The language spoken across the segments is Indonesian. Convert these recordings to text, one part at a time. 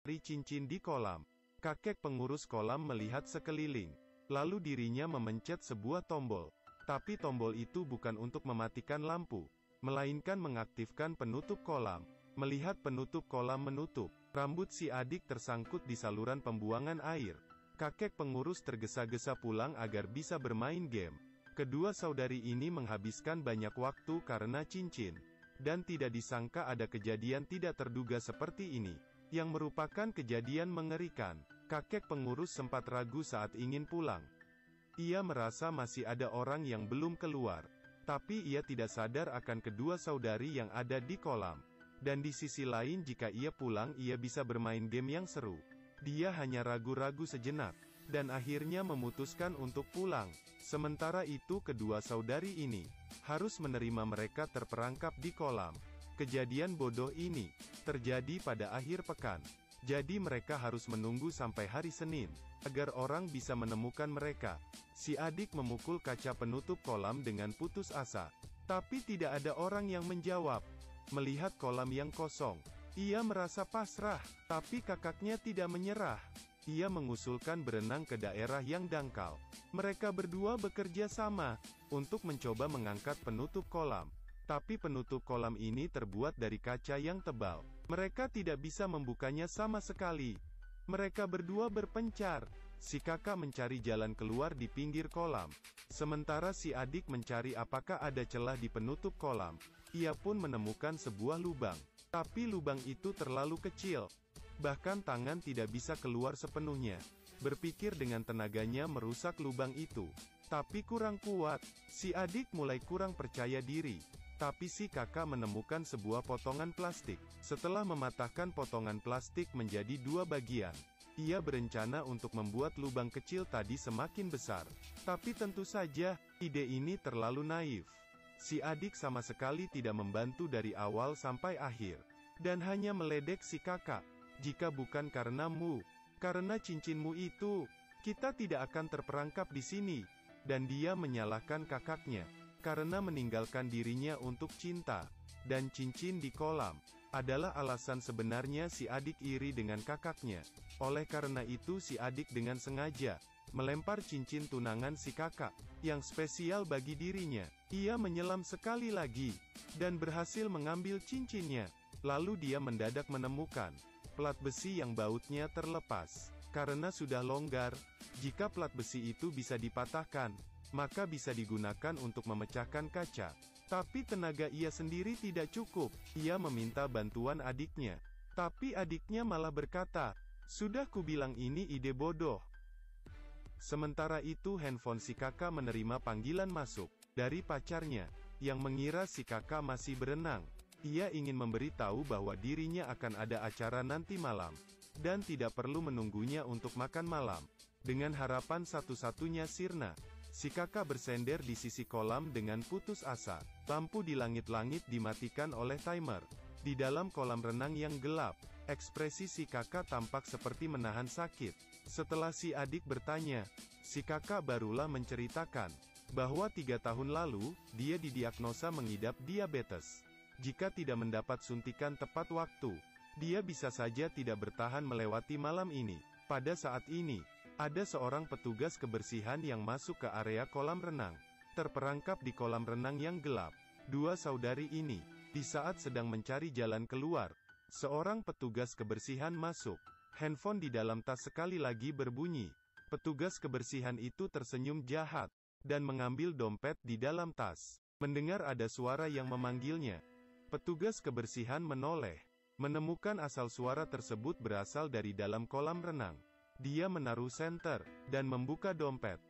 mencari cincin di kolam. Kakek pengurus kolam melihat sekeliling. Lalu dirinya memencet sebuah tombol. Tapi tombol itu bukan untuk mematikan lampu, melainkan mengaktifkan penutup kolam. Melihat penutup kolam menutup, rambut si adik tersangkut di saluran pembuangan air. Kakek pengurus tergesa-gesa pulang agar bisa bermain game. Kedua saudari ini menghabiskan banyak waktu karena cincin. Dan tidak disangka ada kejadian tidak terduga seperti ini, yang merupakan kejadian mengerikan. Kakek pengurus sempat ragu saat ingin pulang. Ia merasa masih ada orang yang belum keluar. Tapi ia tidak sadar akan kedua saudari yang ada di kolam. Dan di sisi lain jika ia pulang ia bisa bermain game yang seru. Dia hanya ragu-ragu sejenak, dan akhirnya memutuskan untuk pulang. Sementara itu kedua saudari ini harus menerima mereka terperangkap di kolam. Kejadian bodoh ini terjadi pada akhir pekan. Jadi mereka harus menunggu sampai hari Senin, agar orang bisa menemukan mereka. Si adik memukul kaca penutup kolam dengan putus asa. Tapi tidak ada orang yang menjawab. Melihat kolam yang kosong, ia merasa pasrah. Tapi kakaknya tidak menyerah. Ia mengusulkan berenang ke daerah yang dangkal. Mereka berdua bekerja sama untuk mencoba mengangkat penutup kolam. Tapi penutup kolam ini terbuat dari kaca yang tebal. Mereka tidak bisa membukanya sama sekali. Mereka berdua berpencar. Si kakak mencari jalan keluar di pinggir kolam. Sementara si adik mencari apakah ada celah di penutup kolam. Ia pun menemukan sebuah lubang. Tapi lubang itu terlalu kecil. Bahkan tangan tidak bisa keluar sepenuhnya. Berpikir dengan tenaganya merusak lubang itu. Tapi kurang kuat. Si adik mulai kurang percaya diri. Tapi si kakak menemukan sebuah potongan plastik. Setelah mematahkan potongan plastik menjadi dua bagian, ia berencana untuk membuat lubang kecil tadi semakin besar. Tapi tentu saja, ide ini terlalu naif. Si adik sama sekali tidak membantu dari awal sampai akhir. Dan hanya meledek si kakak. Jika bukan karenamu, karena cincinmu itu, kita tidak akan terperangkap di sini. Dan dia menyalahkan kakaknya, karena meninggalkan dirinya untuk cinta. Dan cincin di kolam, adalah alasan sebenarnya si adik iri dengan kakaknya. Oleh karena itu si adik dengan sengaja, melempar cincin tunangan si kakak, yang spesial bagi dirinya. Ia menyelam sekali lagi, dan berhasil mengambil cincinnya. Lalu dia mendadak menemukan plat besi yang bautnya terlepas. Karena sudah longgar, jika plat besi itu bisa dipatahkan, maka bisa digunakan untuk memecahkan kaca. Tapi tenaga ia sendiri tidak cukup. Ia meminta bantuan adiknya. Tapi adiknya malah berkata, "Sudah kubilang ini ide bodoh." Sementara itu handphone si kakak menerima panggilan masuk dari pacarnya, yang mengira si kakak masih berenang. Ia ingin memberitahu bahwa dirinya akan ada acara nanti malam, dan tidak perlu menunggunya untuk makan malam. Dengan harapan satu-satunya sirna, si kakak bersender di sisi kolam dengan putus asa. Lampu di langit-langit dimatikan oleh timer. Di dalam kolam renang yang gelap, ekspresi si kakak tampak seperti menahan sakit. Setelah si adik bertanya, si kakak barulah menceritakan bahwa 3 tahun lalu, dia didiagnosa mengidap diabetes. Jika tidak mendapat suntikan tepat waktu, dia bisa saja tidak bertahan melewati malam ini. Pada saat ini, ada seorang petugas kebersihan yang masuk ke area kolam renang. Terperangkap di kolam renang yang gelap, dua saudari ini, di saat sedang mencari jalan keluar, seorang petugas kebersihan masuk. Handphone di dalam tas sekali lagi berbunyi. Petugas kebersihan itu tersenyum jahat, dan mengambil dompet di dalam tas. Mendengar ada suara yang memanggilnya, petugas kebersihan menoleh, menemukan asal suara tersebut berasal dari dalam kolam renang. Dia menaruh senter, dan membuka dompet.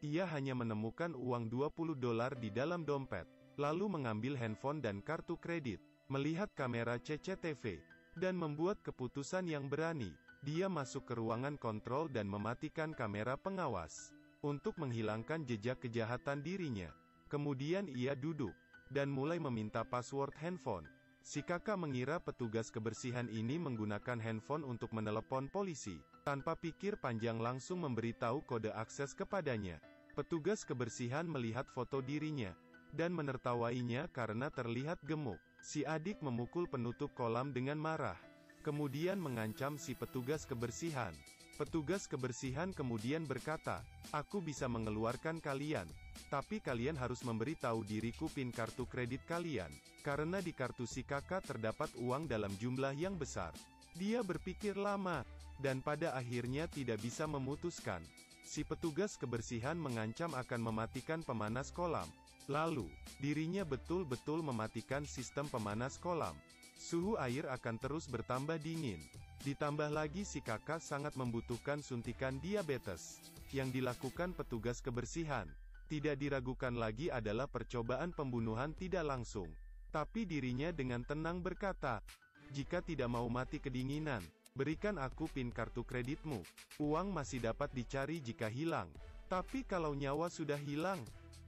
Ia hanya menemukan uang $20 di dalam dompet, lalu mengambil handphone dan kartu kredit, melihat kamera CCTV, dan membuat keputusan yang berani. Dia masuk ke ruangan kontrol dan mematikan kamera pengawas, untuk menghilangkan jejak kejahatan dirinya. Kemudian ia duduk, dan mulai meminta password handphone. Si kakak mengira petugas kebersihan ini menggunakan handphone untuk menelepon polisi. Tanpa pikir panjang langsung memberitahu kode akses kepadanya. Petugas kebersihan melihat foto dirinya, dan menertawainya karena terlihat gemuk. Si adik memukul penutup kolam dengan marah. kemudian mengancam si petugas kebersihan. Petugas kebersihan kemudian berkata, "Aku bisa mengeluarkan kalian, tapi kalian harus memberitahu diriku PIN kartu kredit kalian, karena di kartu si kakak terdapat uang dalam jumlah yang besar." Dia berpikir lama, dan pada akhirnya tidak bisa memutuskan. Si petugas kebersihan mengancam akan mematikan pemanas kolam. Lalu, dirinya betul-betul mematikan sistem pemanas kolam. Suhu air akan terus bertambah dingin. Ditambah lagi si kakak sangat membutuhkan suntikan diabetes. Yang dilakukan petugas kebersihan, tidak diragukan lagi adalah percobaan pembunuhan tidak langsung. Tapi dirinya dengan tenang berkata, "Jika tidak mau mati kedinginan, berikan aku PIN kartu kreditmu. Uang masih dapat dicari jika hilang. Tapi kalau nyawa sudah hilang."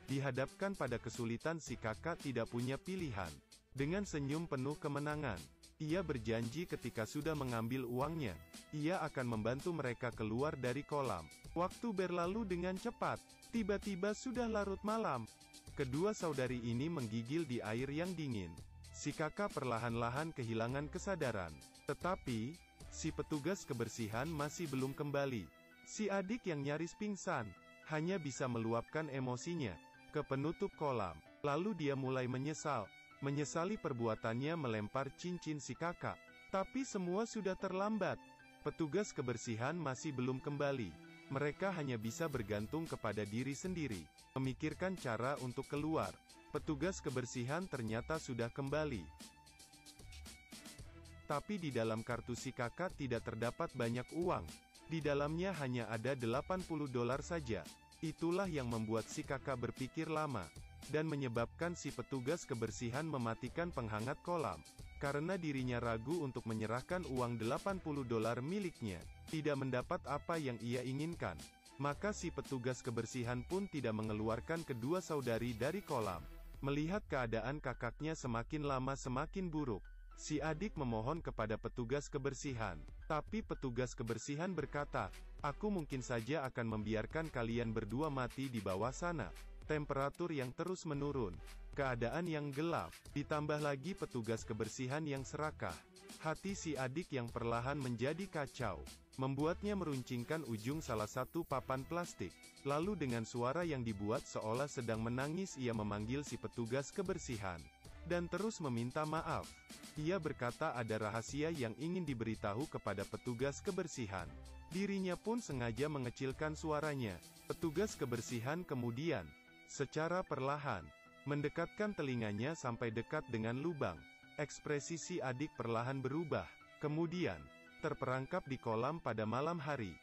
Dihadapkan pada kesulitan si kakak tidak punya pilihan. Dengan senyum penuh kemenangan, ia berjanji ketika sudah mengambil uangnya, ia akan membantu mereka keluar dari kolam. Waktu berlalu dengan cepat, tiba-tiba sudah larut malam. Kedua saudari ini menggigil di air yang dingin. Si kakak perlahan-lahan kehilangan kesadaran. Tetapi, si petugas kebersihan masih belum kembali. Si adik yang nyaris pingsan, hanya bisa meluapkan emosinya ke penutup kolam. Lalu dia mulai menyesali perbuatannya melempar cincin si kakak. Tapi semua sudah terlambat. Petugas kebersihan masih belum kembali. Mereka hanya bisa bergantung kepada diri sendiri, memikirkan cara untuk keluar. Petugas kebersihan ternyata sudah kembali. Tapi di dalam kartu si kakak tidak terdapat banyak uang. Di dalamnya hanya ada $80 saja. Itulah yang membuat si kakak berpikir lama, dan menyebabkan si petugas kebersihan mematikan penghangat kolam. Karena dirinya ragu untuk menyerahkan uang $80 miliknya, tidak mendapat apa yang ia inginkan. Maka si petugas kebersihan pun tidak mengeluarkan kedua saudari dari kolam. Melihat keadaan kakaknya semakin lama semakin buruk, si adik memohon kepada petugas kebersihan. Tapi petugas kebersihan berkata, "Aku mungkin saja akan membiarkan kalian berdua mati di bawah sana." Temperatur yang terus menurun, keadaan yang gelap, ditambah lagi petugas kebersihan yang serakah. Hati si adik yang perlahan menjadi kacau, membuatnya meruncingkan ujung salah satu papan plastik. Lalu dengan suara yang dibuat seolah sedang menangis ia memanggil si petugas kebersihan, dan terus meminta maaf. Ia berkata ada rahasia yang ingin diberitahu kepada petugas kebersihan. Dirinya pun sengaja mengecilkan suaranya. Petugas kebersihan kemudian, secara perlahan, mendekatkan telinganya sampai dekat dengan lubang. Ekspresi si adik perlahan berubah, kemudian, terperangkap di kolam pada malam hari.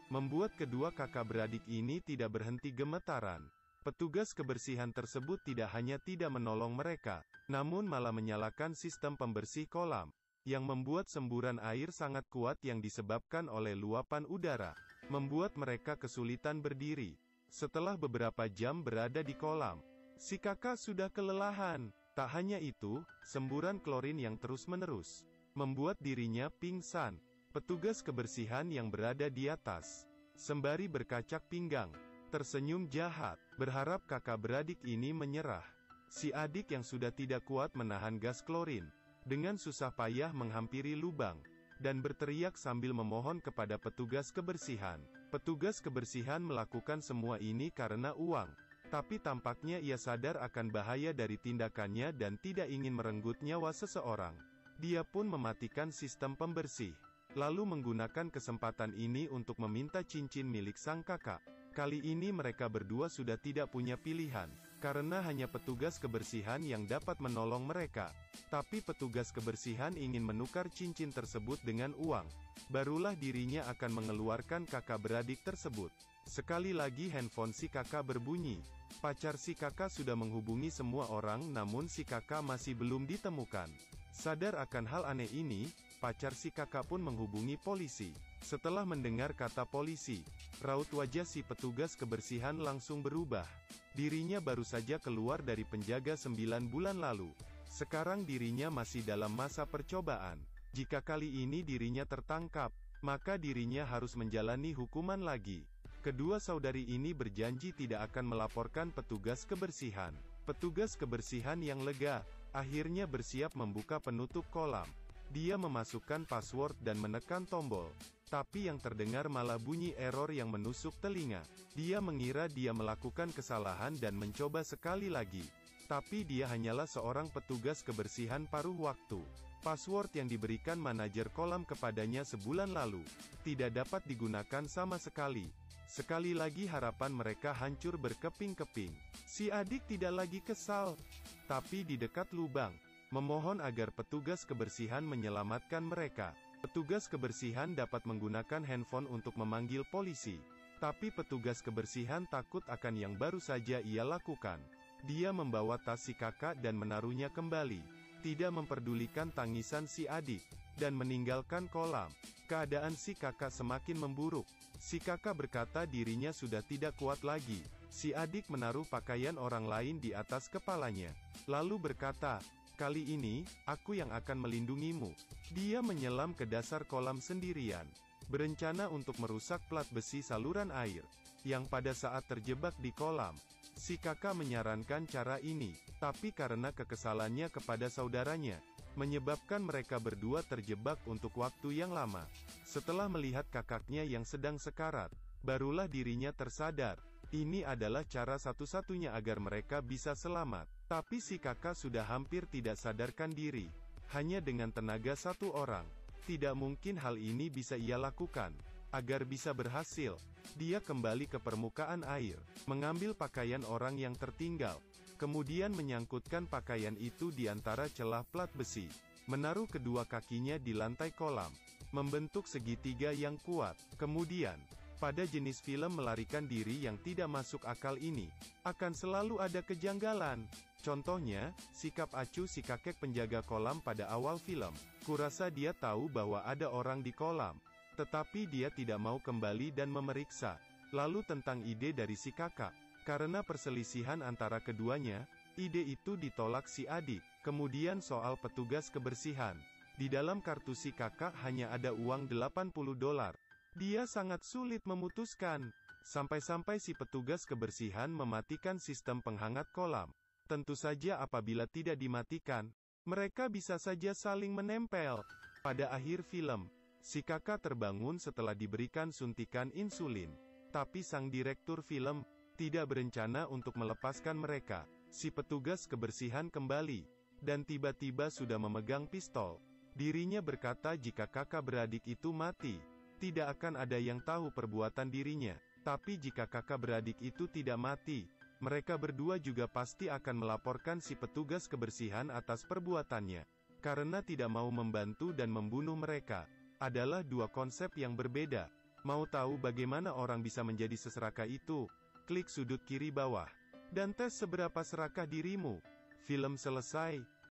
Membuat kedua kakak beradik ini tidak berhenti gemetaran. Petugas kebersihan tersebut tidak hanya tidak menolong mereka, namun malah menyalakan sistem pembersih kolam, yang membuat semburan air sangat kuat yang disebabkan oleh luapan udara, membuat mereka kesulitan berdiri. Setelah beberapa jam berada di kolam, si kakak sudah kelelahan. Tak hanya itu, semburan klorin yang terus-menerus membuat dirinya pingsan. Petugas kebersihan yang berada di atas, sembari berkacak pinggang, tersenyum jahat, berharap kakak beradik ini menyerah. Si adik yang sudah tidak kuat menahan gas klorin, dengan susah payah menghampiri lubang, dan berteriak sambil memohon kepada petugas kebersihan. Petugas kebersihan melakukan semua ini karena uang, tapi tampaknya ia sadar akan bahaya dari tindakannya dan tidak ingin merenggut nyawa seseorang. Dia pun mematikan sistem pembersih, lalu menggunakan kesempatan ini untuk meminta cincin milik sang kakak. Kali ini mereka berdua sudah tidak punya pilihan, karena hanya petugas kebersihan yang dapat menolong mereka. Tapi petugas kebersihan ingin menukar cincin tersebut dengan uang. Barulah dirinya akan mengeluarkan kakak beradik tersebut. Sekali lagi handphone si kakak berbunyi. Pacar si kakak sudah menghubungi semua orang namun si kakak masih belum ditemukan. Sadar akan hal aneh ini, pacar si kakak pun menghubungi polisi. Setelah mendengar kata polisi, raut wajah si petugas kebersihan langsung berubah. Dirinya baru saja keluar dari penjara 9 bulan lalu. Sekarang dirinya masih dalam masa percobaan. Jika kali ini dirinya tertangkap, maka dirinya harus menjalani hukuman lagi. Kedua saudari ini berjanji tidak akan melaporkan petugas kebersihan. Petugas kebersihan yang lega, akhirnya bersiap membuka penutup kolam. Dia memasukkan password dan menekan tombol. Tapi yang terdengar malah bunyi error yang menusuk telinga. Dia mengira dia melakukan kesalahan dan mencoba sekali lagi. Tapi dia hanyalah seorang petugas kebersihan paruh waktu. Password yang diberikan manajer kolam kepadanya sebulan lalu tidak dapat digunakan sama sekali. Sekali lagi harapan mereka hancur berkeping-keping. Si adik tidak lagi kesal, tapi di dekat lubang, memohon agar petugas kebersihan menyelamatkan mereka. Petugas kebersihan dapat menggunakan handphone untuk memanggil polisi, tapi petugas kebersihan takut akan yang baru saja ia lakukan. Dia membawa tas si kakak dan menaruhnya kembali, tidak memperdulikan tangisan si adik, dan meninggalkan kolam. Keadaan si kakak semakin memburuk. Si kakak berkata dirinya sudah tidak kuat lagi. Si adik menaruh pakaian orang lain di atas kepalanya, lalu berkata, "Kali ini, aku yang akan melindungimu." Dia menyelam ke dasar kolam sendirian, berencana untuk merusak plat besi saluran air, yang pada saat terjebak di kolam. Si kakak menyarankan cara ini, tapi karena kekesalannya kepada saudaranya, menyebabkan mereka berdua terjebak untuk waktu yang lama. Setelah melihat kakaknya yang sedang sekarat, barulah dirinya tersadar. Ini adalah cara satu-satunya agar mereka bisa selamat. Tapi si kakak sudah hampir tidak sadarkan diri. Hanya dengan tenaga satu orang, tidak mungkin hal ini bisa ia lakukan. Agar bisa berhasil, dia kembali ke permukaan air, mengambil pakaian orang yang tertinggal, kemudian menyangkutkan pakaian itu di antara celah plat besi, menaruh kedua kakinya di lantai kolam, membentuk segitiga yang kuat. Kemudian, pada jenis film melarikan diri yang tidak masuk akal ini, akan selalu ada kejanggalan. Contohnya, sikap acuh si kakek penjaga kolam pada awal film. Kurasa dia tahu bahwa ada orang di kolam, tetapi dia tidak mau kembali dan memeriksa. Lalu tentang ide dari si kakak, karena perselisihan antara keduanya, ide itu ditolak si adik. Kemudian soal petugas kebersihan. Di dalam kartu si kakak hanya ada uang $80. Dia sangat sulit memutuskan. Sampai-sampai si petugas kebersihan mematikan sistem penghangat kolam. Tentu saja apabila tidak dimatikan, mereka bisa saja saling menempel. Pada akhir film, si kakak terbangun setelah diberikan suntikan insulin. Tapi sang direktur film tidak berencana untuk melepaskan mereka. Si petugas kebersihan kembali, dan tiba-tiba sudah memegang pistol. Dirinya berkata jika kakak beradik itu mati, tidak akan ada yang tahu perbuatan dirinya. Tapi jika kakak beradik itu tidak mati, mereka berdua juga pasti akan melaporkan si petugas kebersihan atas perbuatannya. Karena tidak mau membantu dan membunuh mereka, adalah dua konsep yang berbeda. Mau tahu bagaimana orang bisa menjadi seserakah itu? Klik sudut kiri bawah, dan tes seberapa serakah dirimu. Film selesai.